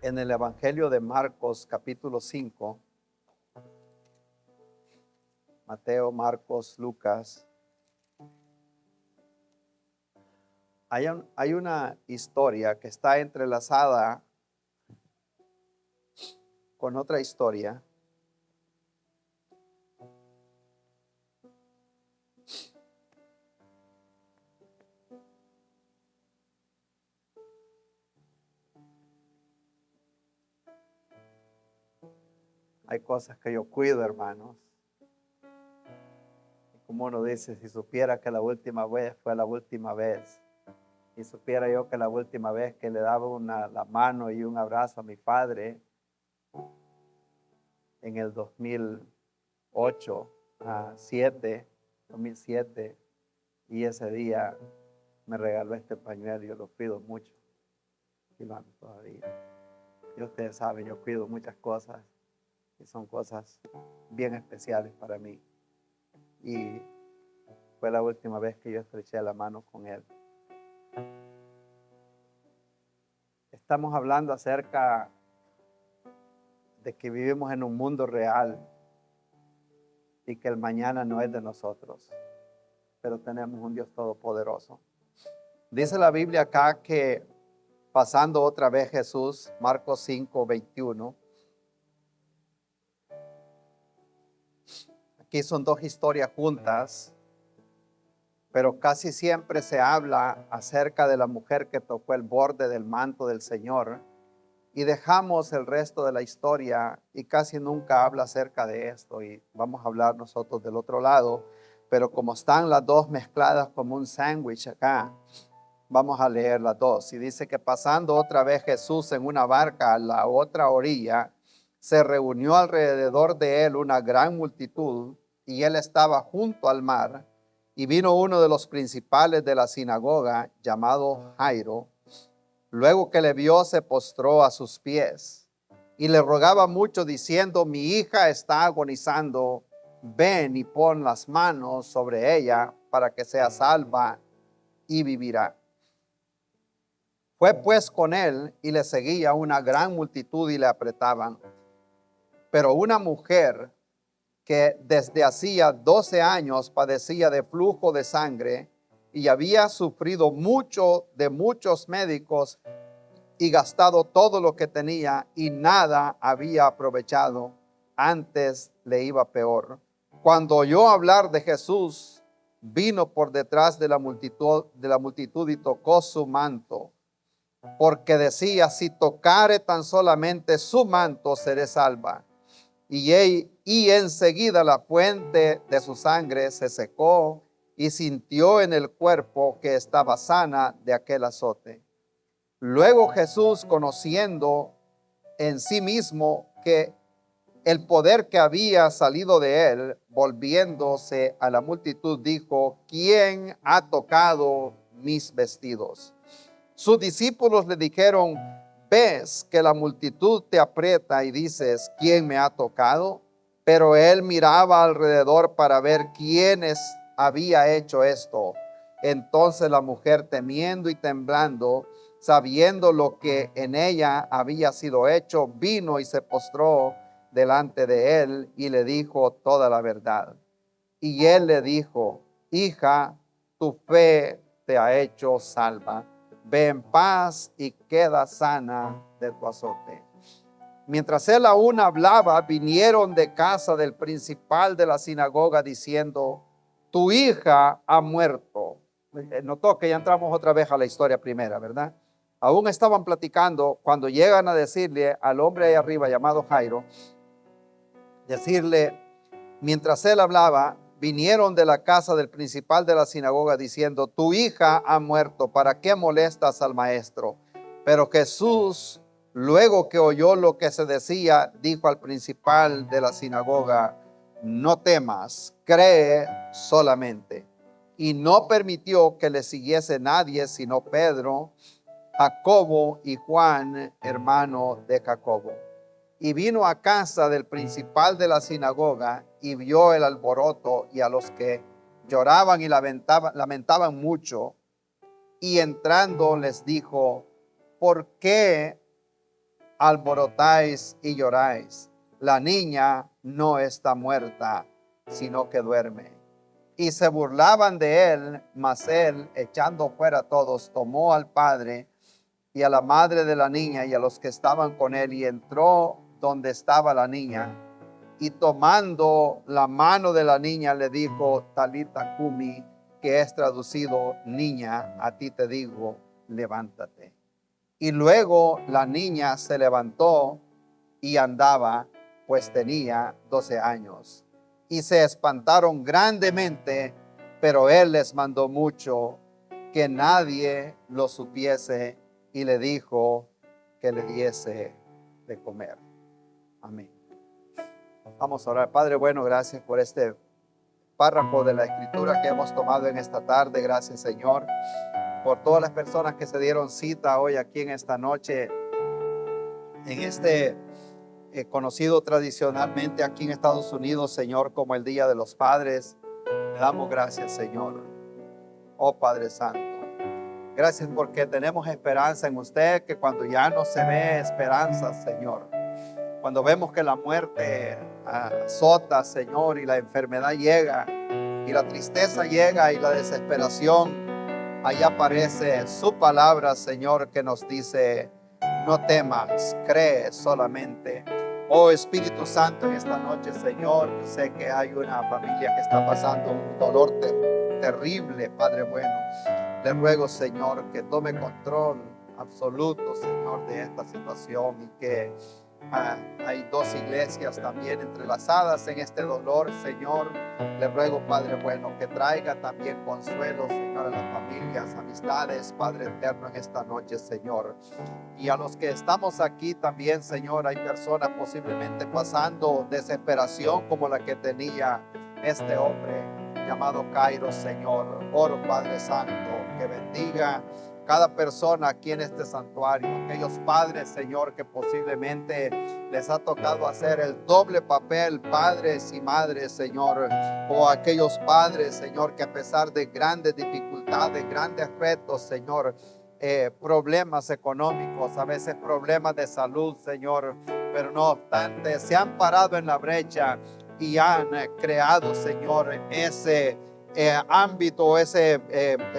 en el Evangelio de Marcos, capítulo 5, Mateo, Marcos, Lucas, hay una historia que está entrelazada con otra historia. Hay cosas que yo cuido, hermanos. Como uno dice, si supiera que la última vez fue la última vez, y supiera yo que la última vez que le daba la mano y un abrazo a mi padre en el 2008, 2007, y ese día me regaló este pañuelo, yo lo cuido mucho y lo amo todavía. Y ustedes saben, yo cuido muchas cosas y son cosas bien especiales para mí. Y fue la última vez que yo estreché la mano con él. Estamos hablando acerca de que vivimos en un mundo real y que el mañana no es de nosotros, pero tenemos un Dios todopoderoso. Dice la Biblia acá que pasando otra vez Jesús, Marcos 5, 21. Aquí son dos historias juntas, pero casi siempre se habla acerca de la mujer que tocó el borde del manto del Señor y dejamos el resto de la historia y casi nunca habla acerca de esto, y vamos a hablar nosotros del otro lado, pero como están las dos mezcladas como un sándwich acá, vamos a leer las dos. Y dice que pasando otra vez Jesús en una barca a la otra orilla, se reunió alrededor de él una gran multitud, y él estaba junto al mar. Y vino uno de los principales de la sinagoga, llamado Jairo. Luego que le vio, se postró a sus pies y le rogaba mucho, diciendo: mi hija está agonizando, ven y pon las manos sobre ella para que sea salva y vivirá. Fue pues con él y le seguía una gran multitud y le apretaban. Pero una mujer que desde hacía 12 años padecía de flujo de sangre y había sufrido mucho de muchos médicos y gastado todo lo que tenía y nada había aprovechado, antes le iba peor. Cuando oyó hablar de Jesús, vino por detrás de la multitud y tocó su manto, porque decía: si tocare tan solamente su manto, seré salva. Y enseguida la fuente de su sangre se secó y sintió en el cuerpo que estaba sana de aquel azote. Luego Jesús, conociendo en sí mismo que el poder que había salido de él, volviéndose a la multitud, dijo: ¿quién ha tocado mis vestidos? Sus discípulos le dijeron: ves que la multitud te aprieta y dices: ¿quién me ha tocado? Pero él miraba alrededor para ver quiénes había hecho esto. Entonces la mujer, temiendo y temblando, sabiendo lo que en ella había sido hecho, vino y se postró delante de él y le dijo toda la verdad. Y él le dijo: hija, tu fe te ha hecho salva. Ve en paz y queda sana de tu azote. Mientras él aún hablaba, vinieron de casa del principal de la sinagoga diciendo: tu hija ha muerto. Notó que ya entramos otra vez a la historia primera, ¿verdad? Aún estaban platicando cuando llegan a decirle al hombre ahí arriba llamado Jairo, decirle, mientras él hablaba, vinieron de la casa del principal de la sinagoga diciendo: tu hija ha muerto, ¿para qué molestas al maestro? Pero Jesús, luego que oyó lo que se decía, dijo al principal de la sinagoga: no temas, cree solamente. Y no permitió que le siguiese nadie sino Pedro, Jacobo y Juan, hermano de Jacobo. Y vino a casa del principal de la sinagoga y vio el alboroto y a los que lloraban y lamentaban mucho. Y entrando les dijo: ¿por qué alborotáis y lloráis? La niña no está muerta, sino que duerme. Y se burlaban de él, mas él, echando fuera a todos, tomó al padre y a la madre de la niña y a los que estaban con él, y entró donde estaba la niña, y tomando la mano de la niña le dijo, Talita cumi, que es traducido, niña, a ti te digo, levántate. Y luego la niña se levantó y andaba, pues tenía 12 años. Y se espantaron grandemente, pero él les mandó mucho que nadie lo supiese, y le dijo que le diese de comer. Amén. Vamos a orar. Padre bueno, gracias por este párrafo de la escritura que hemos tomado en esta tarde. Gracias, Señor, por todas las personas que se dieron cita hoy aquí en esta noche, en este conocido tradicionalmente aquí en Estados Unidos, Señor, como el Día de los Padres. Le damos gracias, Señor. Oh Padre Santo, gracias porque tenemos esperanza en usted, que cuando ya no se ve esperanza, Señor, cuando vemos que la muerte azota, Señor, y la enfermedad llega, y la tristeza llega, y la desesperación, ahí aparece su palabra, Señor, que nos dice, no temas, cree solamente. Oh Espíritu Santo, en esta noche, Señor, yo sé que hay una familia que está pasando un dolor terrible, Padre bueno. Le ruego, Señor, que tome control absoluto, Señor, de esta situación, y que hay dos iglesias también entrelazadas en este dolor, Señor. Le ruego, Padre bueno, que traiga también consuelo, Señor, a las familias, amistades, Padre eterno, en esta noche, Señor. Y a los que estamos aquí también, Señor, hay personas posiblemente pasando desesperación como la que tenía este hombre llamado Cairo, Señor. Oro, Padre Santo, que bendiga cada persona aquí en este santuario, aquellos padres, Señor, que posiblemente les ha tocado hacer el doble papel, padres y madres, Señor, o aquellos padres, Señor, que a pesar de grandes dificultades, grandes retos, Señor, problemas económicos, a veces problemas de salud, Señor, pero no obstante, se han parado en la brecha y han creado, Señor, ese ámbito, ese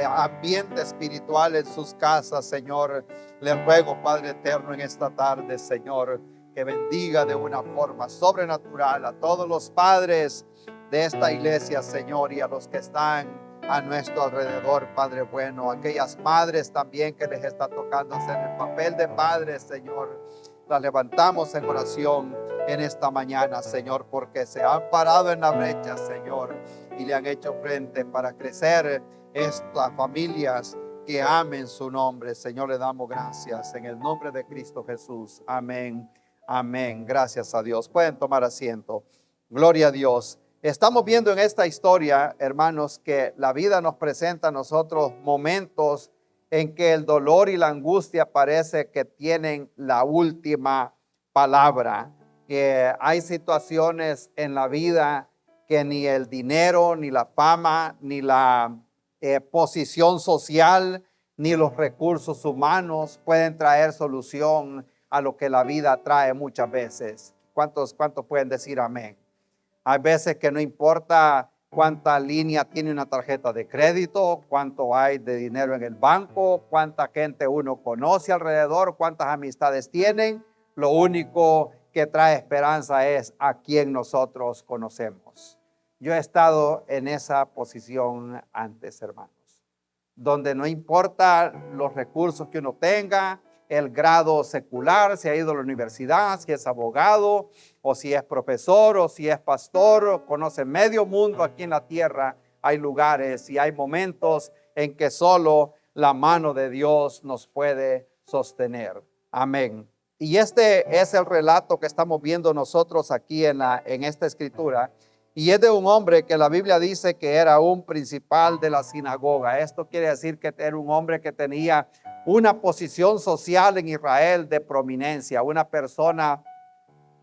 ambiente espiritual en sus casas, Señor. Le ruego, Padre eterno, en esta tarde, Señor, que bendiga de una forma sobrenatural a todos los padres de esta iglesia, Señor, y a los que están a nuestro alrededor, Padre bueno, aquellas madres también que les está tocando hacer el papel de padres, Señor. Las levantamos en oración en esta mañana, Señor, porque se han parado en la brecha, Señor, y le han hecho frente para crecer estas familias que amen su nombre. Señor, le damos gracias en el nombre de Cristo Jesús. Amén. Amén. Gracias a Dios. Pueden tomar asiento. Gloria a Dios. Estamos viendo en esta historia, hermanos, que la vida nos presenta a nosotros momentos en que el dolor y la angustia parece que tienen la última palabra. Hay situaciones en la vida que ni el dinero, ni la fama, ni la posición social, ni los recursos humanos pueden traer solución a lo que la vida trae muchas veces. ¿Cuántos pueden decir amén? Hay veces que no importa cuánta línea tiene una tarjeta de crédito, cuánto hay de dinero en el banco, cuánta gente uno conoce alrededor, cuántas amistades tienen. Lo único que trae esperanza es a quien nosotros conocemos. Yo he estado en esa posición antes, hermanos, donde no importa los recursos que uno tenga, el grado secular, si ha ido a la universidad, si es abogado, o si es profesor, o si es pastor, conoce medio mundo aquí en la tierra. Hay lugares y hay momentos en que solo la mano de Dios nos puede sostener. Amén. Y este es el relato que estamos viendo nosotros aquí en esta escritura. Y es de un hombre que la Biblia dice que era un principal de la sinagoga. Esto quiere decir que era un hombre que tenía una posición social en Israel de prominencia, una persona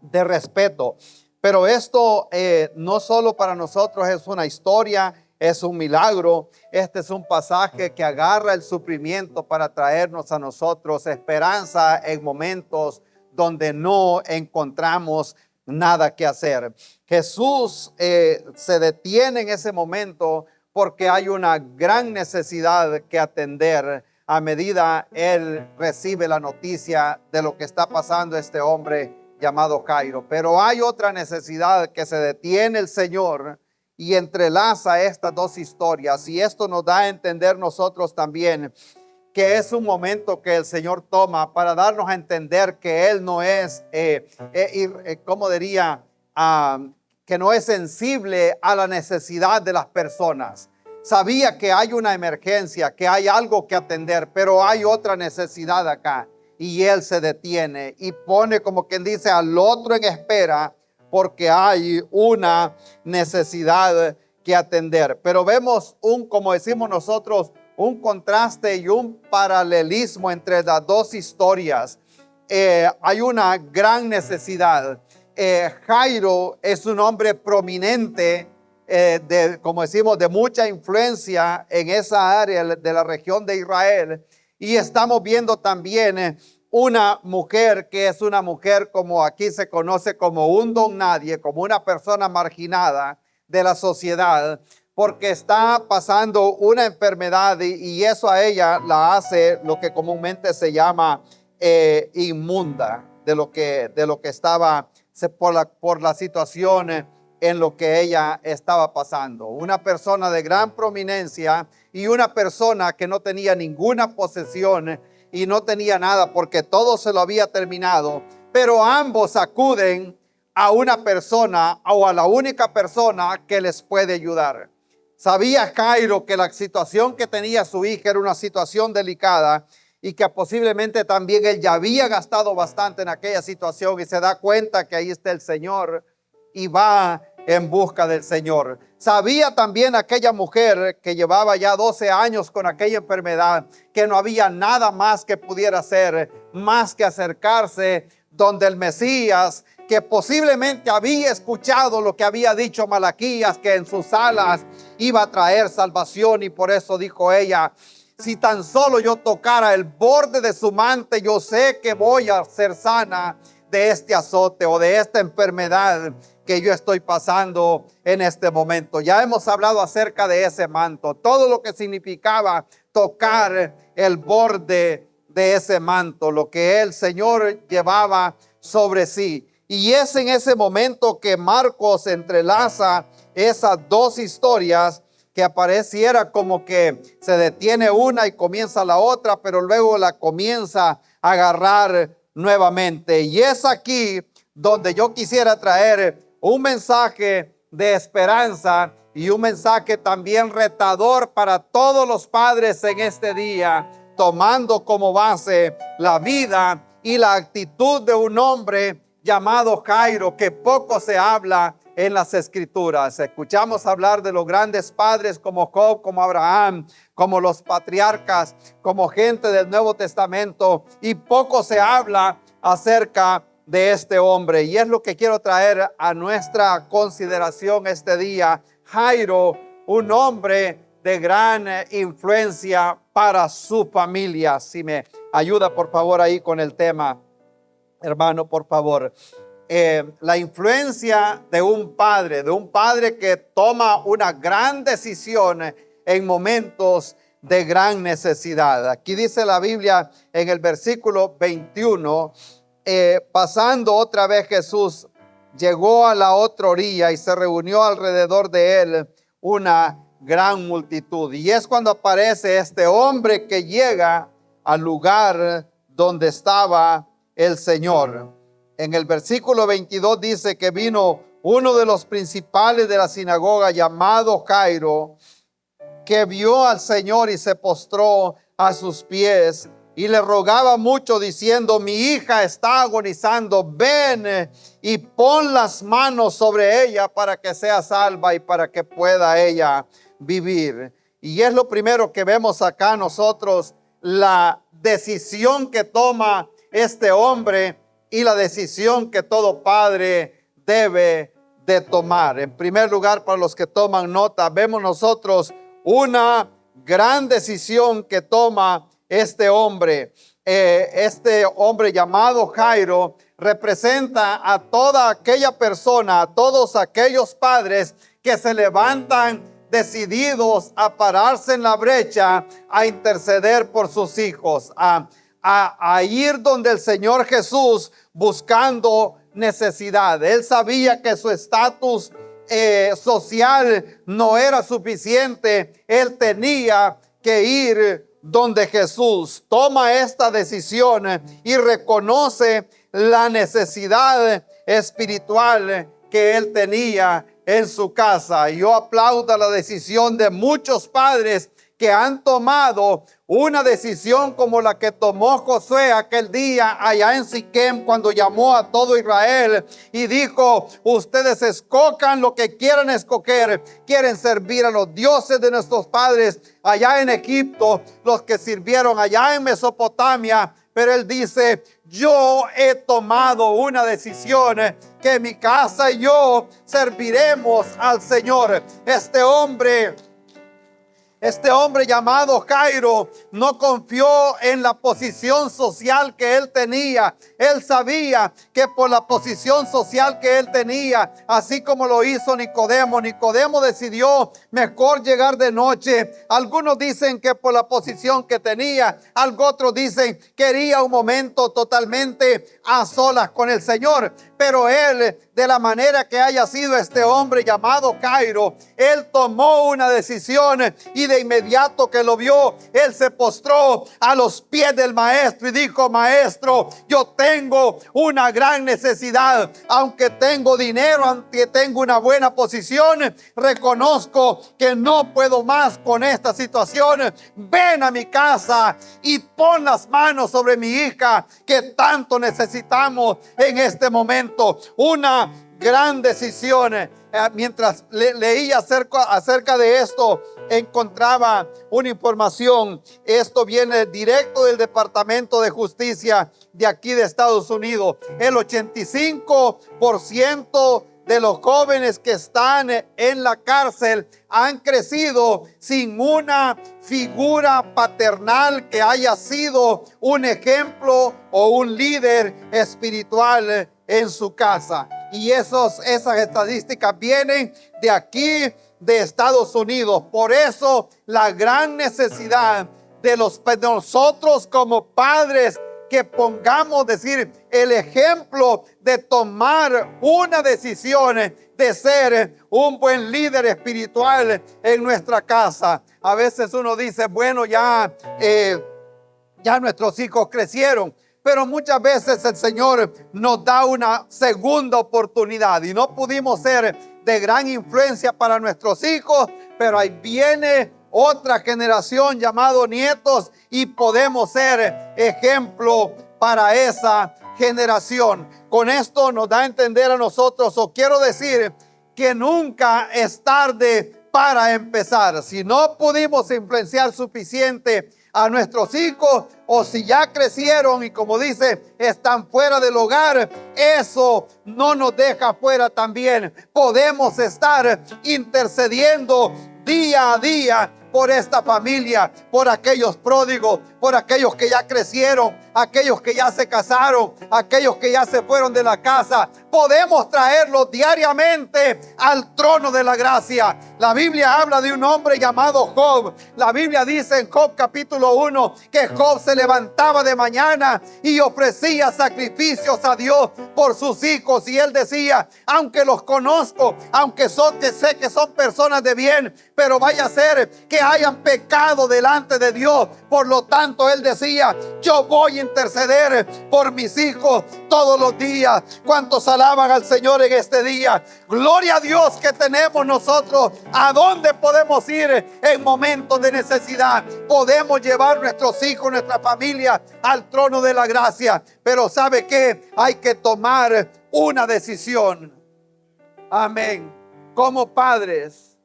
de respeto. Pero esto no solo para nosotros es una historia, es un milagro. Este es un pasaje que agarra el sufrimiento para traernos a nosotros esperanza en momentos donde no encontramos nada que hacer. Jesús se detiene en ese momento porque hay una gran necesidad que atender a medida él recibe la noticia de lo que está pasando este hombre llamado Jairo. Pero hay otra necesidad que se detiene el Señor y entrelaza estas dos historias, y esto nos da a entender nosotros también que es un momento que el Señor toma para darnos a entender que Él no es, ¿cómo diría? Que no es sensible a la necesidad de las personas. Sabía que hay una emergencia, que hay algo que atender, pero hay otra necesidad acá. Y Él se detiene y pone, como quien dice, al otro en espera, porque hay una necesidad que atender. Pero vemos como decimos nosotros, un contraste y un paralelismo entre las dos historias. Hay una gran necesidad. Jairo es un hombre prominente, como decimos, de mucha influencia en esa área de la región de Israel. Y estamos viendo también una mujer que es una mujer, como aquí se conoce, como un don nadie, como una persona marginada de la sociedad, porque está pasando una enfermedad y eso a ella la hace lo que comúnmente se llama inmunda, de lo que estaba por la situación en lo que ella estaba pasando. Una persona de gran prominencia y una persona que no tenía ninguna posesión y no tenía nada porque todo se lo había terminado, pero ambos acuden a una persona o a la única persona que les puede ayudar. Sabía Jairo que la situación que tenía su hija era una situación delicada y que posiblemente también él ya había gastado bastante en aquella situación, y se da cuenta que ahí está el Señor y va en busca del Señor. Sabía también aquella mujer que llevaba ya 12 años con aquella enfermedad, que no había nada más que pudiera hacer más que acercarse donde el Mesías, que posiblemente había escuchado lo que había dicho Malaquías, que en sus alas iba a traer salvación, y por eso dijo ella: si tan solo yo tocara el borde de su manto, yo sé que voy a ser sana de este azote o de esta enfermedad que yo estoy pasando en este momento. Ya hemos hablado acerca de ese manto, todo lo que significaba tocar el borde de ese manto, lo que el Señor llevaba sobre sí. Y es en ese momento que Marcos entrelaza esas dos historias, que apareciera como que se detiene una y comienza la otra, pero luego la comienza a agarrar nuevamente. Y es aquí donde yo quisiera traer un mensaje de esperanza y un mensaje también retador para todos los padres en este día, tomando como base la vida y la actitud de un hombre llamado Jairo, que poco se habla en las Escrituras. Escuchamos hablar de los grandes padres como Job, como Abraham, como los patriarcas, como gente del Nuevo Testamento, y poco se habla acerca de este hombre. Y es lo que quiero traer a nuestra consideración este día. Jairo, un hombre de gran influencia para su familia. Si me ayuda por favor ahí con el tema, hermano, por favor. La influencia de un padre que toma una gran decisión en momentos de gran necesidad. Aquí dice la Biblia en el versículo 21, pasando otra vez Jesús, llegó a la otra orilla y se reunió alrededor de él una gran multitud. Y es cuando aparece este hombre que llega al lugar donde estaba el Señor. En el versículo 22 dice que vino uno de los principales de la sinagoga llamado Jairo, que vio al Señor y se postró a sus pies y le rogaba mucho diciendo: mi hija está agonizando, ven y pon las manos sobre ella para que sea salva y para que pueda ella vivir. Y es lo primero que vemos acá nosotros, la decisión que toma este hombre y la decisión que todo padre debe de tomar. En primer lugar, para los que toman nota, vemos nosotros una gran decisión que toma este hombre. este hombre llamado Jairo representa a toda aquella persona, a todos aquellos padres que se levantan decididos a pararse en la brecha, a interceder por sus hijos, a ir donde el Señor Jesús buscando necesidad. Él sabía que su estatus social no era suficiente. Él tenía que ir donde Jesús. Toma esta decisión y reconoce la necesidad espiritual que él tenía en su casa. Yo aplaudo la decisión de muchos padres que han tomado una decisión como la que tomó Josué aquel día allá en Siquem, cuando llamó a todo Israel y dijo: ustedes escojan lo que quieran escoger. Quieren servir a los dioses de nuestros padres allá en Egipto, los que sirvieron allá en Mesopotamia. Pero él dice: yo he tomado una decisión, que mi casa y yo serviremos al Señor. Este hombre llamado Jairo no confió en la posición social que él tenía. Él sabía que por la posición social que él tenía, así como lo hizo Nicodemo decidió mejor llegar de noche. Algunos dicen que por la posición que tenía, otros dicen que quería un momento totalmente a solas con el Señor. Pero él, de la manera que haya sido este hombre llamado Jairo, él tomó una decisión y de inmediato que lo vio, él se postró a los pies del maestro y dijo: maestro, yo tengo una gran necesidad. Aunque tengo dinero, aunque tengo una buena posición, reconozco que no puedo más con esta situación. Ven a mi casa y pon las manos sobre mi hija, que tanto necesitamos en este momento. Una gran decisión. Mientras leía acerca de esto, encontraba una información. Esto viene directo del Departamento de Justicia de aquí de Estados Unidos. El 85% de los jóvenes que están en la cárcel han crecido sin una figura paternal que haya sido un ejemplo o un líder espiritual en su casa. Y esas estadísticas vienen de aquí, de Estados Unidos. Por eso la gran necesidad de nosotros como padres, que pongamos, el ejemplo de tomar una decisión de ser un buen líder espiritual en nuestra casa. A veces uno dice: bueno, ya nuestros hijos crecieron. Pero muchas veces el Señor nos da una segunda oportunidad y no pudimos ser de gran influencia para nuestros hijos, pero ahí viene otra generación llamado nietos y podemos ser ejemplo para esa generación. Con esto nos da a entender a nosotros, o quiero decir, que nunca es tarde para empezar. Si no pudimos influenciar suficiente a nuestros hijos, o si ya crecieron y, como dice, están fuera del hogar, eso no nos deja fuera también. Podemos estar intercediendo día a día por esta familia, por aquellos pródigos, por aquellos que ya crecieron, aquellos que ya se casaron, aquellos que ya se fueron de la casa. Podemos traerlos diariamente al trono de la gracia. La Biblia habla de un hombre llamado Job. La Biblia dice en Job capítulo 1 que Job se levantaba de mañana y ofrecía sacrificios a Dios por sus hijos. Y él decía: aunque los conozco, aunque sé que son personas de bien, pero vaya a ser que hayan pecado delante de Dios. Por lo tanto, él decía: yo voy a interceder por mis hijos todos los días. ¿Cuántos alaban al Señor en este día? Gloria a Dios que tenemos nosotros a dónde podemos ir en momentos de necesidad. Podemos llevar nuestros hijos, nuestra familia al trono de la gracia. Pero ¿sabe qué? Hay que tomar una decisión. Amén. Como padres,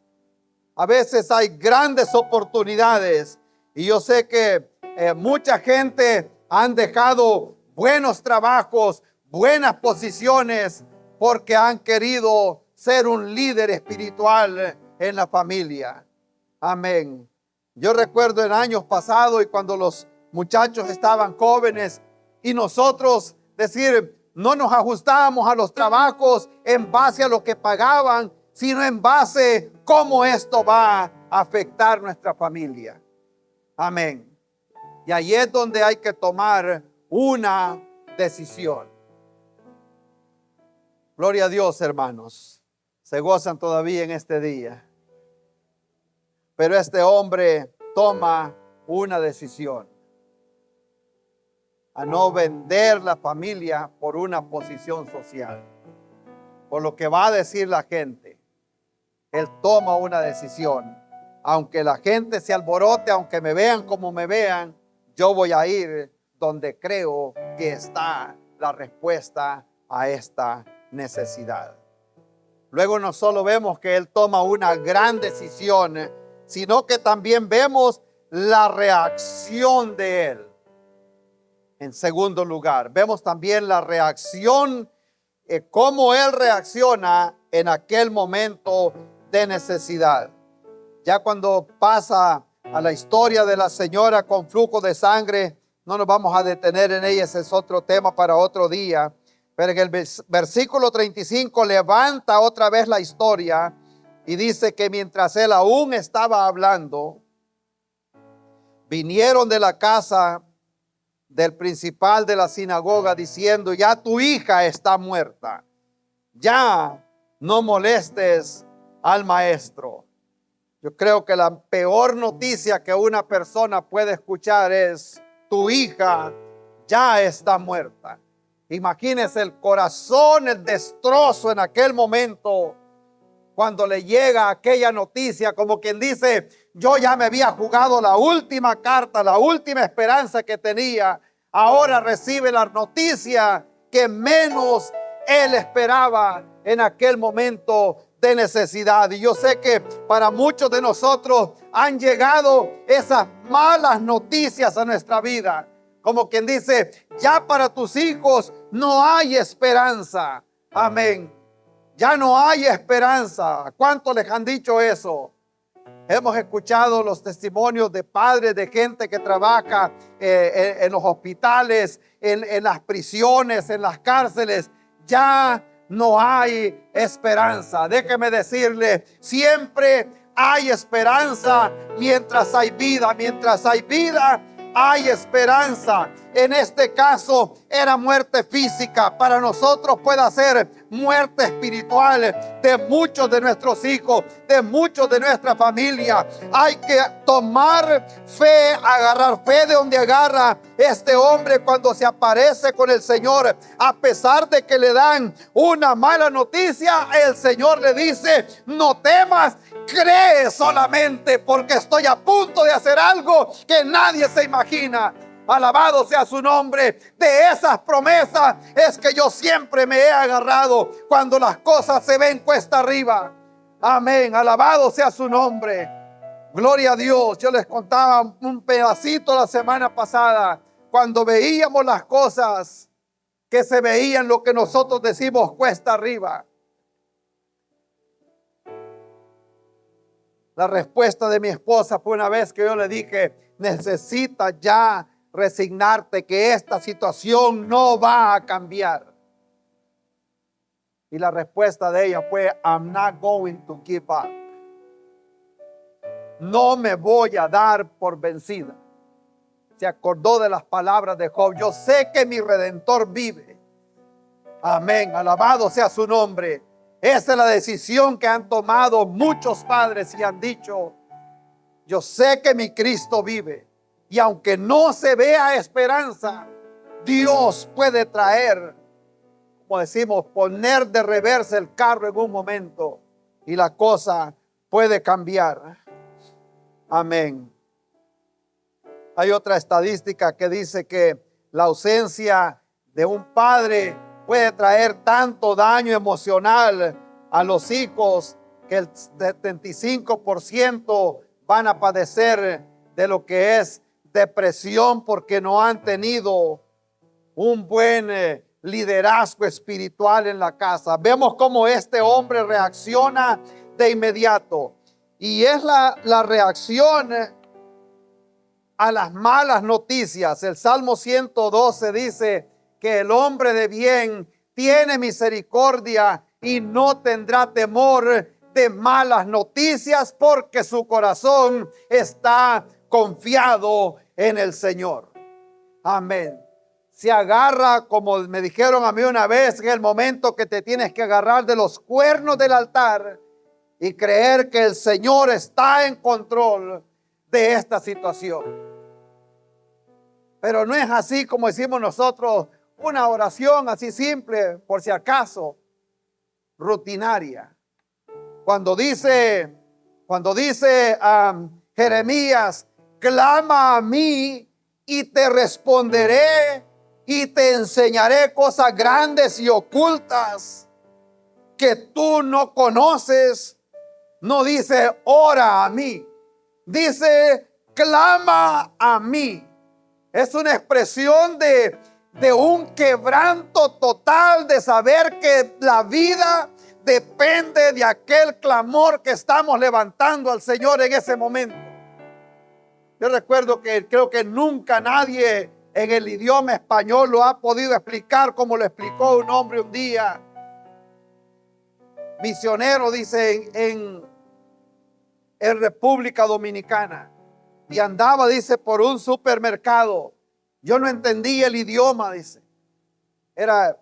a veces hay grandes oportunidades y yo sé que mucha gente han dejado buenos trabajos, buenas posiciones, porque han querido ser un líder espiritual en la familia. Amén. Yo recuerdo en años pasados, y cuando los muchachos estaban jóvenes y nosotros no nos ajustábamos a los trabajos en base a lo que pagaban, sino en base a cómo esto va a afectar nuestra familia. Amén. Y ahí es donde hay que tomar una decisión. Gloria a Dios, hermanos. Se gozan todavía en este día. Pero este hombre toma una decisión: a no vender la familia por una posición social, por lo que va a decir la gente. Él toma una decisión. Aunque la gente se alborote, aunque me vean como me vean, yo voy a ir donde creo que está la respuesta a esta necesidad. Luego no solo vemos que él toma una gran decisión, sino que también vemos la reacción de él. En segundo lugar, vemos también la reacción, cómo él reacciona en aquel momento de necesidad. Ya cuando pasa a la historia de la señora con flujo de sangre, no nos vamos a detener en ella, ese es otro tema para otro día. Pero en el versículo 35 levanta otra vez la historia y dice que mientras él aún estaba hablando, vinieron de la casa del principal de la sinagoga diciendo: ya tu hija está muerta, ya no molestes al maestro. Yo creo que la peor noticia que una persona puede escuchar es: tu hija ya está muerta. Imagínese el corazón, el destrozo en aquel momento cuando le llega aquella noticia, como quien dice: yo ya me había jugado la última carta, la última esperanza que tenía. Ahora recibe la noticia que menos él esperaba en aquel momento de necesidad. Y yo sé que para muchos de nosotros han llegado esas malas noticias a nuestra vida. Como quien dice: ya para tus hijos no hay esperanza. Amén. Ya no hay esperanza. ¿Cuántos les han dicho eso? Hemos escuchado los testimonios de padres, de gente que trabaja en los hospitales, en las prisiones, en las cárceles. Ya no hay esperanza. Déjeme decirle, siempre hay esperanza mientras hay vida. Mientras hay vida, hay esperanza. En este caso era muerte física. Para nosotros puede ser muerte espiritual de muchos de nuestros hijos, de muchos de nuestra familia. Hay que tomar fe, agarrar fe de donde agarra este hombre cuando se aparece con el Señor. A pesar de que le dan una mala noticia, el Señor le dice: no temas, cree solamente, porque estoy a punto de hacer algo que nadie se imagina. Alabado sea su nombre. De esas promesas es que yo siempre me he agarrado cuando las cosas se ven cuesta arriba. Amén. Alabado sea su nombre. Gloria a Dios. Yo les contaba un pedacito la semana pasada, cuando veíamos las cosas que se veían, lo que nosotros decimos cuesta arriba. La respuesta de mi esposa fue una vez que yo le dije: necesitas ya resignarte que esta situación no va a cambiar. Y la respuesta de ella fue: I'm not going to give up. No me voy a dar por vencida. Se acordó de las palabras de Job: yo sé que mi Redentor vive. Amén, alabado sea su nombre. Esa es la decisión que han tomado muchos padres y han dicho: yo sé que mi Cristo vive. Y aunque no se vea esperanza, Dios puede traer, como decimos, poner de reversa el carro en un momento y la cosa puede cambiar. Amén. Hay otra estadística que dice que la ausencia de un padre puede traer tanto daño emocional a los hijos que el 75% van a padecer de lo que es depresión, porque no han tenido un buen liderazgo espiritual en la casa. Vemos cómo este hombre reacciona de inmediato, y es la reacción a las malas noticias. El Salmo 112 dice que el hombre de bien tiene misericordia y no tendrá temor de malas noticias porque su corazón está confiado en el Señor. Amén. Se agarra, como me dijeron a mí una vez, en el momento que te tienes que agarrar de los cuernos del altar y creer que el Señor está en control de esta situación. Pero no es así como decimos nosotros, una oración así simple, por si acaso, rutinaria. Cuando dice Jeremías, clama a mí y te responderé y te enseñaré cosas grandes y ocultas que tú no conoces. No dice ora a mí, dice clama a mí. Es una expresión de un quebranto total, de saber que la vida depende de aquel clamor que estamos levantando al Señor en ese momento. Yo recuerdo que creo que nunca nadie en el idioma español lo ha podido explicar como lo explicó un hombre un día. Misionero, dice, en República Dominicana. Y andaba, dice, por un supermercado. Yo no entendía el idioma, dice. Era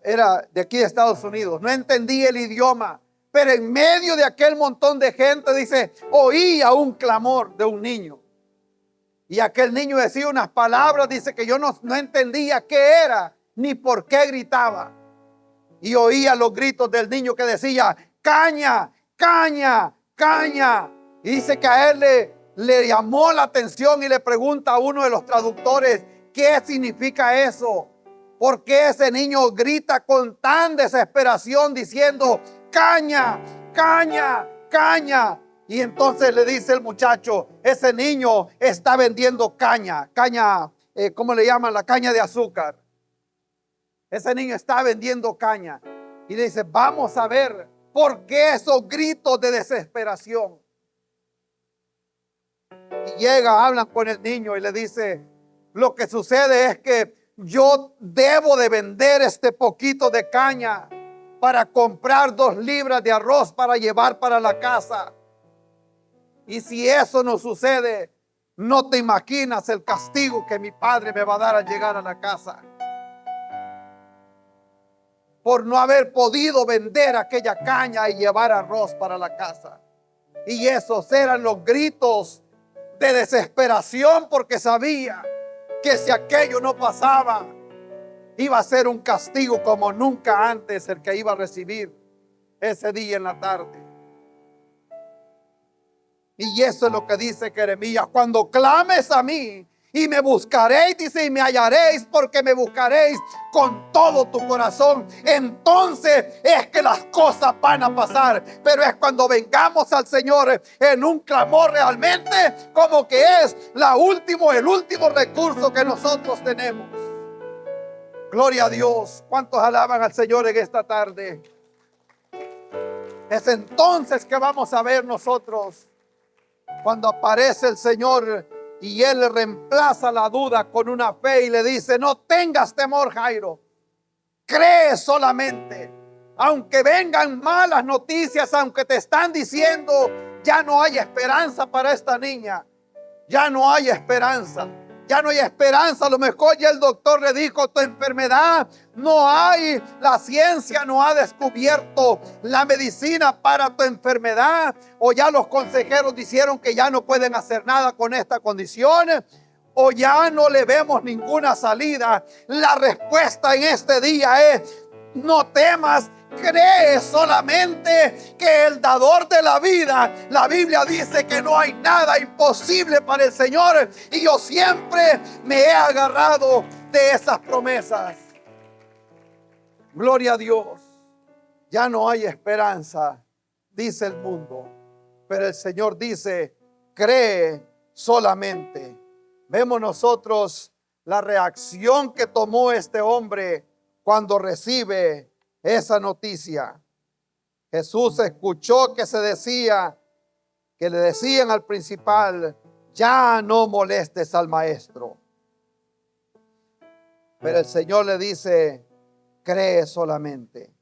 de aquí de Estados Unidos. No entendía el idioma. Pero en medio de aquel montón de gente, dice, oía un clamor de un niño. Y aquel niño decía unas palabras, dice, que yo no entendía qué era, ni por qué gritaba. Y oía los gritos del niño que decía, caña, caña, caña. Y dice que a él le llamó la atención y le pregunta a uno de los traductores, ¿qué significa eso? ¿Por qué ese niño grita con tan desesperación diciendo, caña, caña, caña? Y entonces le dice el muchacho, ese niño está vendiendo caña, ¿cómo le llaman? La caña de azúcar. Ese niño está vendiendo caña. Y le dice, vamos a ver por qué esos gritos de desesperación. Y llega, hablan con el niño y le dice, lo que sucede es que yo debo de vender este poquito de caña para comprar 2 libras de arroz para llevar para la casa. Y si eso no sucede, no te imaginas el castigo que mi padre me va a dar al llegar a la casa. Por no haber podido vender aquella caña y llevar arroz para la casa. Y esos eran los gritos de desesperación, porque sabía que si aquello no pasaba, iba a ser un castigo como nunca antes el que iba a recibir ese día en la tarde. Y eso es lo que dice Jeremías, cuando clames a mí y me buscaréis, dice, y me hallaréis, porque me buscaréis con todo tu corazón. Entonces es que las cosas van a pasar. Pero es cuando vengamos al Señor en un clamor realmente, como que es el último recurso que nosotros tenemos. Gloria a Dios. ¿Cuántos alaban al Señor en esta tarde? Es entonces que vamos a ver nosotros cuando aparece el Señor y Él le reemplaza la duda con una fe y le dice, no tengas temor, Jairo, cree solamente. Aunque vengan malas noticias, aunque te están diciendo ya no hay esperanza para esta niña, ya no hay esperanza. Ya no hay esperanza, a lo mejor ya el doctor le dijo, tu enfermedad no hay, la ciencia no ha descubierto la medicina para tu enfermedad, o ya los consejeros dijeron que ya no pueden hacer nada con esta condición, o ya no le vemos ninguna salida. La respuesta en este día es, no temas, cree solamente que el dador de la vida, la Biblia dice que no hay nada imposible para el Señor, y yo siempre me he agarrado de esas promesas. Gloria a Dios. Ya no hay esperanza, dice el mundo, pero el Señor dice, cree solamente. Vemos nosotros la reacción que tomó este hombre cuando recibe esa noticia. Jesús escuchó que le decían al principal, ya no molestes al maestro. Pero el Señor le dice, cree solamente.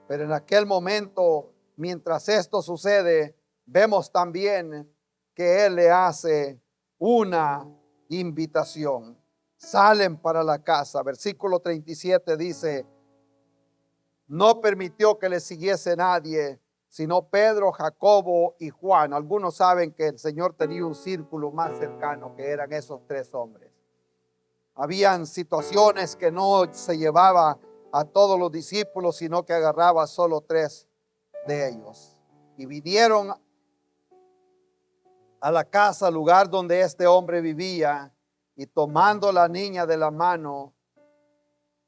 Pero en aquel momento, mientras esto sucede, vemos también que Él le hace una invitación. Salen para la casa. Versículo 37 dice, no permitió que le siguiese nadie, sino Pedro, Jacobo y Juan. Algunos saben que el Señor tenía un círculo más cercano, que eran esos tres hombres. Habían situaciones que no se llevaba a todos los discípulos, sino que agarraba solo tres de ellos. Y vinieron a la casa, lugar donde este hombre vivía, y tomando la niña de la mano,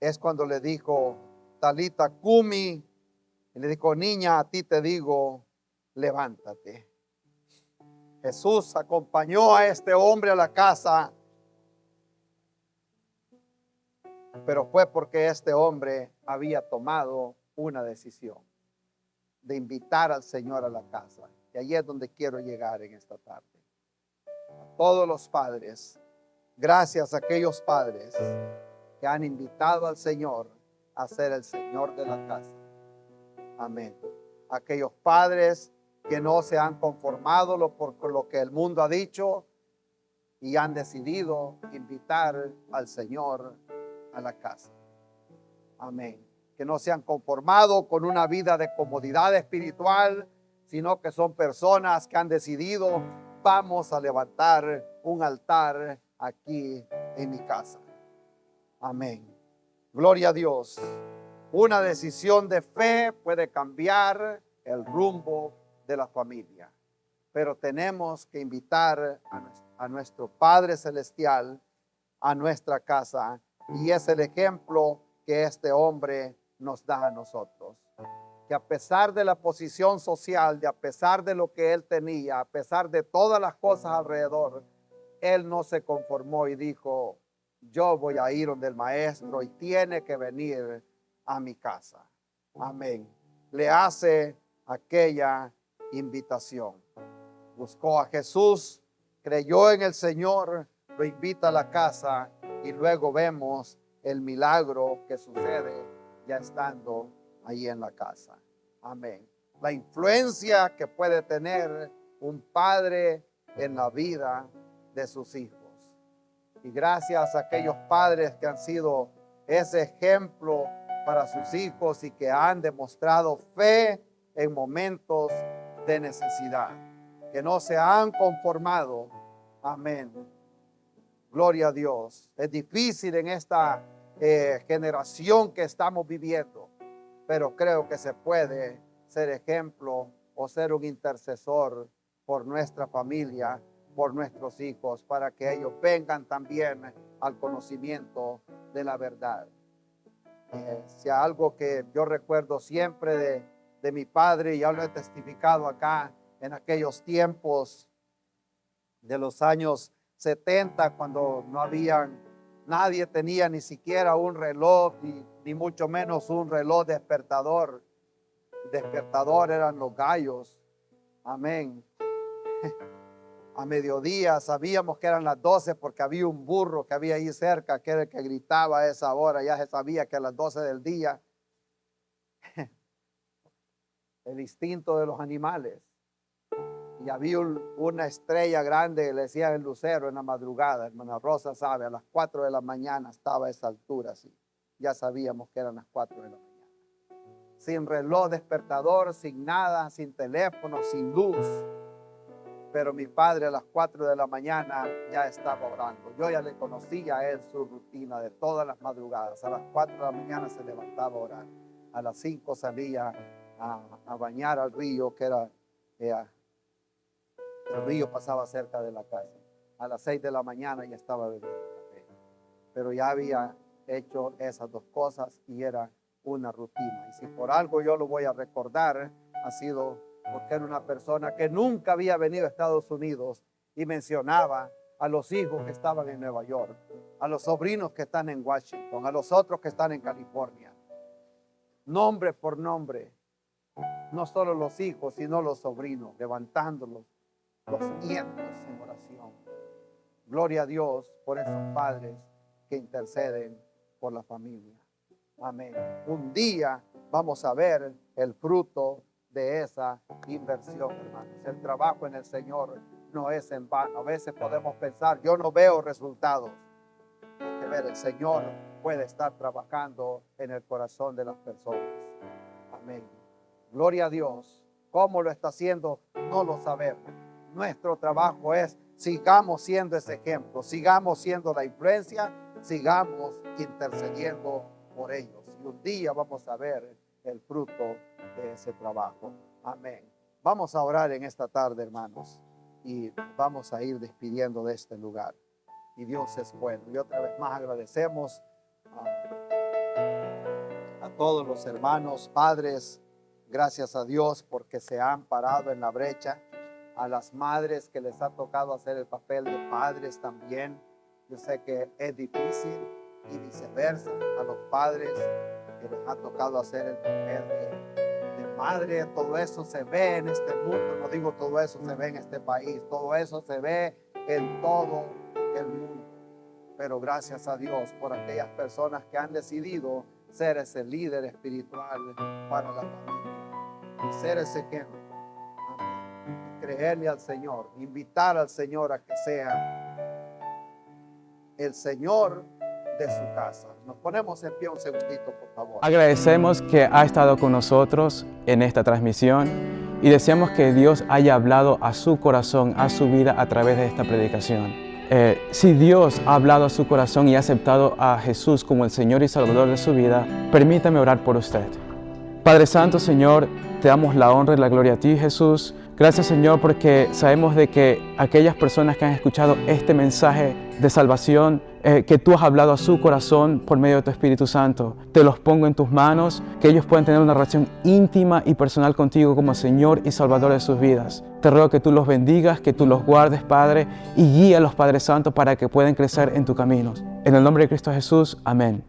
es cuando le dijo, Talita Cumi, y le dijo, niña, a ti te digo, levántate. Jesús acompañó a este hombre a la casa, pero fue porque este hombre había tomado una decisión de invitar al Señor a la casa. Y ahí es donde quiero llegar en esta tarde. A todos los padres, gracias a aquellos padres que han invitado al Señor a ser el Señor de la casa. Amén. Aquellos padres que no se han conformado por lo que el mundo ha dicho y han decidido invitar al Señor a la casa. Amén. Que no se han conformado con una vida de comodidad espiritual, sino que son personas que han decidido, vamos a levantar un altar aquí en mi casa. Amén. Gloria a Dios. Una decisión de fe puede cambiar el rumbo de la familia, pero tenemos que invitar a nuestro Padre Celestial a nuestra casa, y es el ejemplo que este hombre nos da a nosotros. Que a pesar de la posición social, de a pesar de lo que él tenía, a pesar de todas las cosas alrededor, él no se conformó y dijo, yo voy a ir donde el maestro y tiene que venir a mi casa. Amén. Le hace aquella invitación. Buscó a Jesús, creyó en el Señor, lo invita a la casa y luego vemos el milagro que sucede ya estando ahí en la casa. Amén. La influencia que puede tener un padre en la vida de sus hijos. Y gracias a aquellos padres que han sido ese ejemplo para sus hijos y que han demostrado fe en momentos de necesidad, que no se han conformado. Amén. Gloria a Dios. Es difícil en esta generación que estamos viviendo, pero creo que se puede ser ejemplo o ser un intercesor por nuestra familia, por nuestros hijos, para que ellos vengan también al conocimiento de la verdad. Si algo que yo recuerdo siempre de mi padre, y ya lo he testificado acá, en aquellos tiempos de los años 70, cuando no habían, nadie tenía ni siquiera un reloj, ni mucho menos un reloj despertador. El despertador eran los gallos. Amén. A mediodía sabíamos que eran las 12 porque había un burro que había ahí cerca, que era el que gritaba a esa hora. Ya se sabía que a las 12 del día, el instinto de los animales. Y había una estrella grande, le decían el lucero en la madrugada. Hermana Rosa sabe, a las 4 de la mañana estaba a esa altura, así. Ya sabíamos que eran las 4 de la mañana. Sin reloj despertador, sin nada, sin teléfono, sin luz. Pero mi padre a las 4 de la mañana ya estaba orando. Yo ya le conocía a él su rutina de todas las madrugadas. A las 4 de la mañana se levantaba a orar. A las 5 salía a bañar al río, que era... el río pasaba cerca de la casa. A las 6 de la mañana ya estaba bebiendo café. Pero ya había hecho esas dos cosas y era una rutina. Y si por algo yo lo voy a recordar, ha sido porque era una persona que nunca había venido a Estados Unidos y mencionaba a los hijos que estaban en Nueva York, a los sobrinos que están en Washington, a los otros que están en California. Nombre por nombre. No solo los hijos, sino los sobrinos, levantándolos los nietos en oración. Gloria a Dios por esos padres que interceden por la familia. Amén. Un día vamos a ver el fruto de esa inversión, hermanos. El trabajo en el Señor no es en vano. A veces podemos pensar, yo no veo resultados. Hay que ver, el Señor puede estar trabajando en el corazón de las personas. Amén. Gloria a Dios. ¿Cómo lo está haciendo? No lo sabemos. Nuestro trabajo es, sigamos siendo ese ejemplo, sigamos siendo la influencia, sigamos intercediendo por ellos. Y un día vamos a ver el fruto de ese trabajo. Amén. Vamos a orar en esta tarde, hermanos, y vamos a ir despidiendo de este lugar. Y Dios es bueno. Y otra vez más agradecemos a todos los hermanos, padres. Gracias a Dios porque se han parado en la brecha. A las madres que les ha tocado hacer el papel de padres también. Yo sé que es difícil, y viceversa, a los padres que les ha tocado hacer el papel de madre. Todo eso se ve en este mundo. No digo todo eso se ve en este país. Todo eso se ve en todo el mundo. Pero gracias a Dios por aquellas personas que han decidido ser ese líder espiritual para la familia y ser ese ejemplo. Amén. Y creerle al Señor, invitar al Señor a que sea el Señor de su casa. Nos ponemos en pie un segundito, por favor. Agradecemos que ha estado con nosotros en esta transmisión y deseamos que Dios haya hablado a su corazón, a su vida a través de esta predicación. Si Dios ha hablado a su corazón y ha aceptado a Jesús como el Señor y Salvador de su vida, permítame orar por usted. Padre Santo, Señor, te damos la honra y la gloria a ti, Jesús. Gracias, Señor, porque sabemos de que aquellas personas que han escuchado este mensaje de salvación, que tú has hablado a su corazón por medio de tu Espíritu Santo, te los pongo en tus manos, que ellos puedan tener una relación íntima y personal contigo como Señor y Salvador de sus vidas. Te ruego que tú los bendigas, que tú los guardes, Padre, y guía a los Padres Santos para que puedan crecer en tus caminos. En el nombre de Cristo Jesús, amén.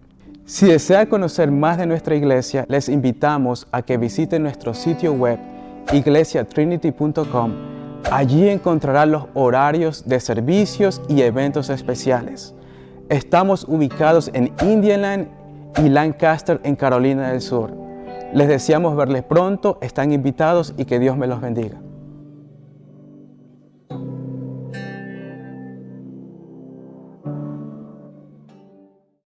Si desea conocer más de nuestra iglesia, les invitamos a que visiten nuestro sitio web iglesiatrinity.com. Allí encontrarán los horarios de servicios y eventos especiales. Estamos ubicados en Indialand y Lancaster, en Carolina del Sur. Les deseamos verles pronto, están invitados y que Dios me los bendiga.